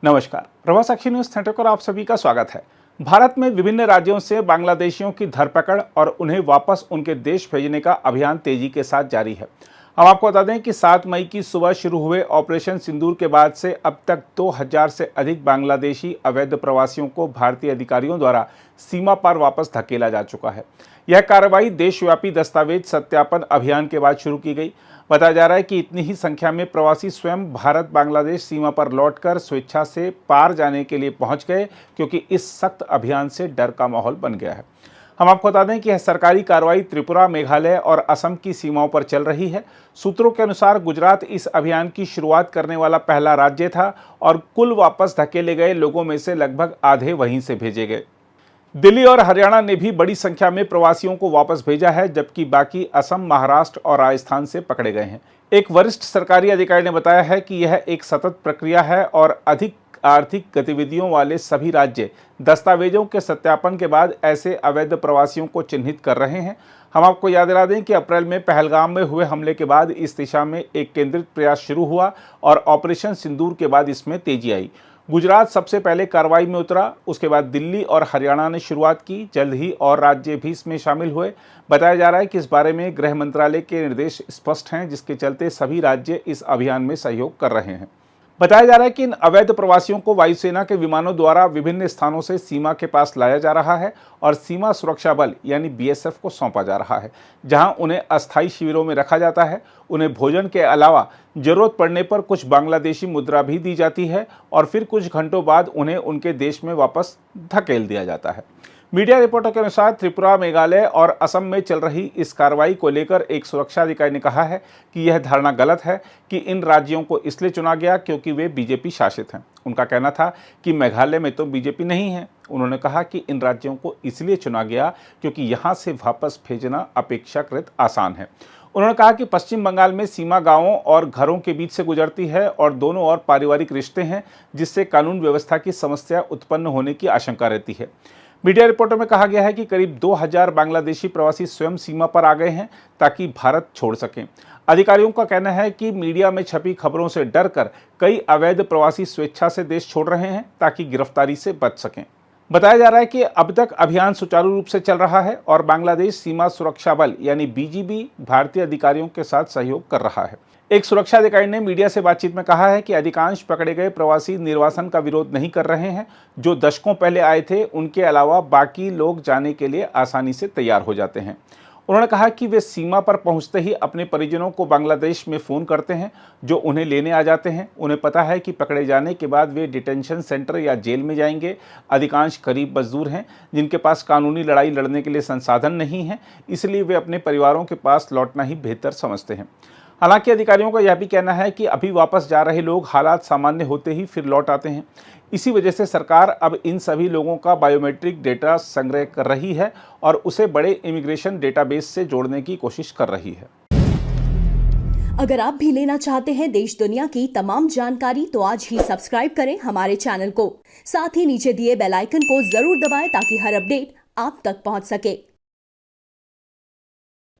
नमस्कार, प्रभा साक्षी news network पर आप सभी का स्वागत है। भारत में विभिन्न राज्यों से बांग्लादेशियों की धरपकड़ और उन्हें वापस उनके देश भेजने का अभियान तेजी के साथ जारी है। हम आपको बता दें कि 7 मई की सुबह शुरू हुए ऑपरेशन सिंदूर के बाद से अब तक 2000 से अधिक बांग्लादेशी अवैध प्रवासियों को भारतीय अधिकारियों द्वारा सीमा पार वापस धकेला जा चुका है। यह कार्रवाई देशव्यापी दस्तावेज सत्यापन अभियान के बाद शुरू की गई। बताया जा रहा है कि इतनी ही संख्या में प्रवासी स्वयं भारत बांग्लादेश सीमा पर लौटकर स्वेच्छा से पार जाने के लिए पहुंच गए, क्योंकि इस सख्त अभियान से डर का माहौल बन गया है। हम आपको बता दें कि यह सरकारी कार्रवाई त्रिपुरा, मेघालय और असम की सीमाओं पर चल रही है। सूत्रों के अनुसार गुजरात इस अभियान की शुरुआत करने वाला पहला राज्य था और कुल वापस धकेले गए लोगों में से लगभग आधे वहीं से भेजे गए। दिल्ली और हरियाणा ने भी बड़ी संख्या में प्रवासियों को वापस भेजा है, जबकि बाकी असम, महाराष्ट्र और राजस्थान से पकड़े गए हैं। एक वरिष्ठ सरकारी अधिकारी ने बताया है कि यह एक सतत प्रक्रिया है और अधिक आर्थिक गतिविधियों वाले सभी राज्य दस्तावेजों के सत्यापन के बाद ऐसे अवैध प्रवासियों को चिन्हित कर रहे हैं। हम आपको याद दिला दें कि अप्रैल में पहलगाम में हुए हमले के बाद इस दिशा में एक केंद्रित प्रयास शुरू हुआ और ऑपरेशन सिंदूर के बाद इसमें तेजी आई। गुजरात सबसे पहले कार्रवाई में उतरा, उसके बाद दिल्ली और हरियाणा ने शुरुआत की। जल्द ही और राज्य भी इसमें शामिल हुए। बताया जा रहा है कि इस बारे में गृह मंत्रालय के निर्देश स्पष्ट हैं, जिसके चलते सभी राज्य इस अभियान में सहयोग कर रहे हैं। बताया जा रहा है कि इन अवैध प्रवासियों को वायुसेना के विमानों द्वारा विभिन्न स्थानों से सीमा के पास लाया जा रहा है और सीमा सुरक्षा बल यानी बीएसएफ को सौंपा जा रहा है, जहां उन्हें अस्थायी शिविरों में रखा जाता है। उन्हें भोजन के अलावा जरूरत पड़ने पर कुछ बांग्लादेशी मुद्रा भी दी जाती है और फिर कुछ घंटों बाद उन्हें उनके देश में वापस धकेल दिया जाता है। मीडिया रिपोर्टों के अनुसार त्रिपुरा, मेघालय और असम में चल रही इस कार्रवाई को लेकर एक सुरक्षा अधिकारी ने कहा है कि यह धारणा गलत है कि इन राज्यों को इसलिए चुना गया क्योंकि वे बीजेपी शासित हैं। उनका कहना था कि मेघालय में तो बीजेपी नहीं है। उन्होंने कहा कि इन राज्यों को इसलिए चुना गया क्योंकि यहाँ से वापस भेजना अपेक्षाकृत आसान है। उन्होंने कहा कि पश्चिम बंगाल में सीमा गांवों और घरों के बीच से गुजरती है और दोनों ओर पारिवारिक रिश्ते हैं, जिससे कानून व्यवस्था की समस्या उत्पन्न होने की आशंका रहती है। मीडिया रिपोर्टों में कहा गया है कि करीब 2000 बांग्लादेशी प्रवासी स्वयं सीमा पर आ गए हैं ताकि भारत छोड़ सकें। अधिकारियों का कहना है कि मीडिया में छपी खबरों से डरकर कई अवैध प्रवासी स्वेच्छा से देश छोड़ रहे हैं ताकि गिरफ्तारी से बच सकें। बताया जा रहा है कि अब तक अभियान सुचारू रूप से चल रहा है और बांग्लादेश सीमा सुरक्षा बल यानी बीजीबी भारतीय अधिकारियों के साथ सहयोग कर रहा है। एक सुरक्षा अधिकारी ने मीडिया से बातचीत में कहा है कि अधिकांश पकड़े गए प्रवासी निर्वासन का विरोध नहीं कर रहे हैं। जो दशकों पहले आए थे उनके अलावा बाकी लोग जाने के लिए आसानी से तैयार हो जाते हैं। उन्होंने कहा कि वे सीमा पर पहुंचते ही अपने परिजनों को बांग्लादेश में फ़ोन करते हैं, जो उन्हें लेने आ जाते हैं। उन्हें पता है कि पकड़े जाने के बाद वे डिटेंशन सेंटर या जेल में जाएंगे। अधिकांश गरीब मजदूर हैं जिनके पास कानूनी लड़ाई लड़ने के लिए संसाधन नहीं है, इसलिए वे अपने परिवारों के पास लौटना ही बेहतर समझते हैं। हालांकि अधिकारियों का यह भी कहना है कि अभी वापस जा रहे लोग हालात सामान्य होते ही फिर लौट आते हैं। इसी वजह से सरकार अब इन सभी लोगों का बायोमेट्रिक डेटा संग्रह कर रही है और उसे बड़े इमिग्रेशन डेटाबेस से जोड़ने की कोशिश कर रही है। अगर आप भी लेना चाहते हैं देश दुनिया की तमाम जानकारी, तो आज ही सब्सक्राइब करें हमारे चैनल को। साथ ही नीचे दिए बेल आइकन को जरूर दबाएं ताकि हर अपडेट आप तक पहुंच सके।